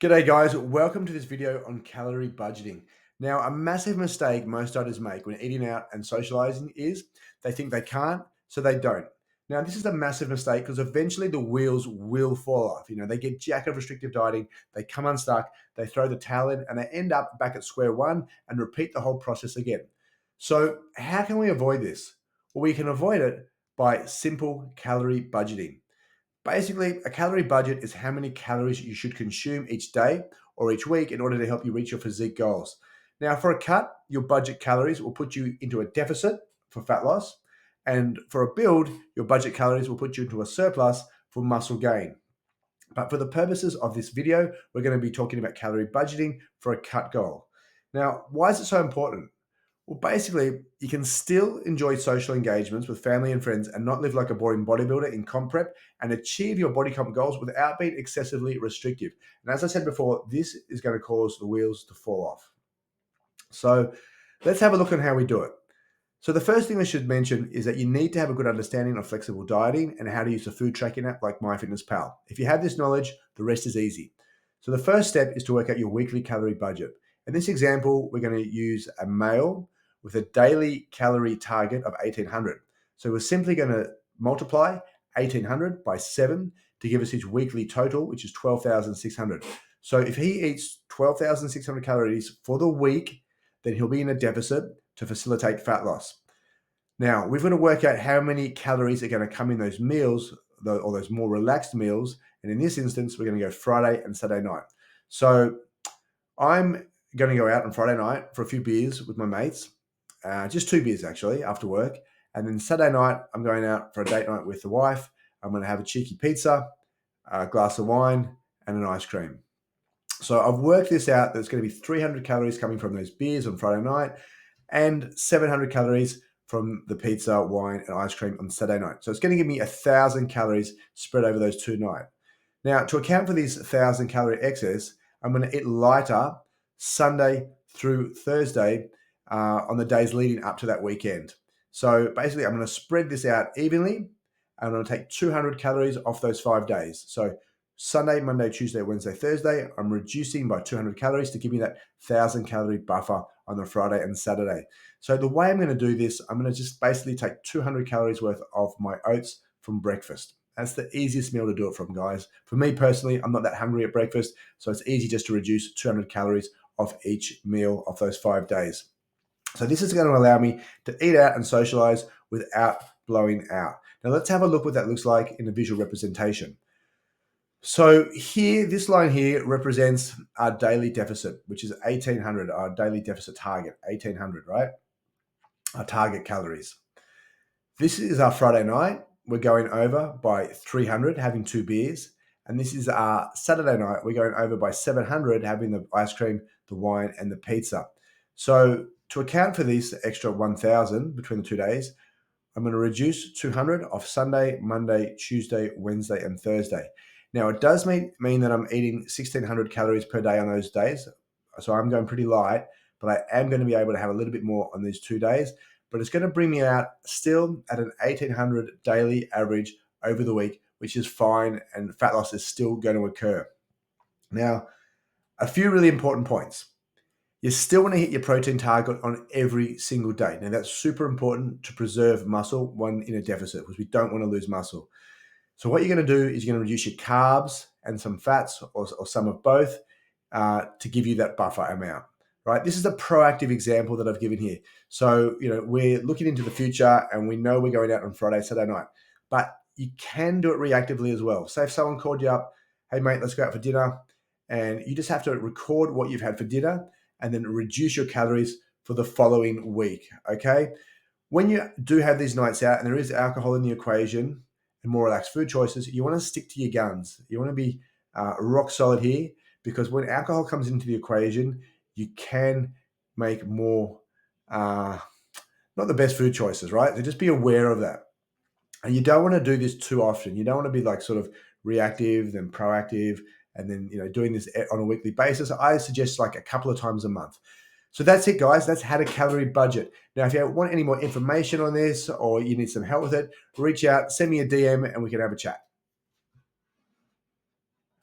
G'day guys, welcome to this video on calorie budgeting. Now, a massive mistake most dieters make when eating out and socializing is they think they can't, so they don't. Now, this is a massive mistake because eventually the wheels will fall off. They get jack of restrictive dieting, they come unstuck, they throw the towel in, and they end up back at square one and repeat the whole process again. So, how can we avoid this? Well, we can avoid it by simple calorie budgeting. Basically, a calorie budget is how many calories you should consume each day or each week in order to help you reach your physique goals. Now, for a cut, your budget calories will put you into a deficit for fat loss. And for a build, your budget calories will put you into a surplus for muscle gain. But for the purposes of this video, we're going to be talking about calorie budgeting for a cut goal. Now, why is it so important? Well, basically, you can still enjoy social engagements with family and friends and not live like a boring bodybuilder in comp prep and achieve your body comp goals without being excessively restrictive. And as I said before, this is going to cause the wheels to fall off. So let's have a look at how we do it. So the first thing I should mention is that you need to have a good understanding of flexible dieting and how to use a food tracking app like MyFitnessPal. If you have this knowledge, the rest is easy. So the first step is to work out your weekly calorie budget. In this example, we're going to use a male with a daily calorie target of 1800. So we're simply going to multiply 1800 by 7 to give us his weekly total, which is 12,600. So if he eats 12,600 calories for the week, then he'll be in a deficit to facilitate fat loss. Now, we've got to work out how many calories are going to come in those meals, or those more relaxed meals. And in this instance, we're going to go Friday and Saturday night. So I'm going to go out on Friday night for a few beers with my mates, just 2 beers actually after work. And then Saturday night, I'm going out for a date night with the wife. I'm going to have a cheeky pizza, a glass of wine, and an ice cream. So I've worked this out. There's going to be 300 calories coming from those beers on Friday night and 700 calories from the pizza, wine, and ice cream on Saturday night. So it's going to give me 1,000 calories spread over those 2 nights. Now, to account for this 1,000 calorie excess, I'm going to eat lighter Sunday through Thursday on the days leading up to that weekend. So basically, I'm going to spread this out evenly. I'm going to take 200 calories off those 5 days. So Sunday, Monday, Tuesday, Wednesday, Thursday, I'm reducing by 200 calories to give me that 1,000 calorie buffer on the Friday and Saturday. So the way I'm going to do this, I'm going to just basically take 200 calories worth of my oats from breakfast. That's the easiest meal to do it from, guys. For me personally, I'm not that hungry at breakfast, so it's easy just to reduce 200 calories off each meal of those 5 days. So this is going to allow me to eat out and socialize without blowing out. Now let's have a look what that looks like in a visual representation. So here, this line here represents our daily deficit, which is 1800, our daily deficit target, 1800, right? Our target calories. This is our Friday night. We're going over by 300, having 2 beers. And this is our Saturday night. We're going over by 700, having the ice cream, the wine, and the pizza. So to account for this extra 1,000 between the 2 days, I'm going to reduce 200 off Sunday, Monday, Tuesday, Wednesday, and Thursday. Now, it does mean that I'm eating 1,600 calories per day on those days. So I'm going pretty light, but I am going to be able to have a little bit more on these 2 days. But it's going to bring me out still at an 1,800 daily average over the week, which is fine, and fat loss is still going to occur. Now, a few really important points. You still want to hit your protein target on every single day. Now, that's super important to preserve muscle when in a deficit, because we don't want to lose muscle. So what you're going to do is you're going to reduce your carbs and some fats, or some of both, to give you that buffer amount, right? This is a proactive example that I've given here. So, we're looking into the future and we know we're going out on Friday, Saturday night, but you can do it reactively as well. Say if someone called you up, hey mate, let's go out for dinner. And you just have to record what you've had for dinner and then reduce your calories for the following week, okay? When you do have these nights out and there is alcohol in the equation and more relaxed food choices, you want to stick to your guns. You want to be rock solid here, because when alcohol comes into the equation, you can make more, not the best food choices, right? So just be aware of that. And you don't want to do this too often. You don't want to be like sort of reactive, then proactive, and then, doing this on a weekly basis. I suggest like a couple of times a month. So that's it, guys. That's how to calorie budget. Now, if you want any more information on this or you need some help with it, reach out, send me a DM, and we can have a chat.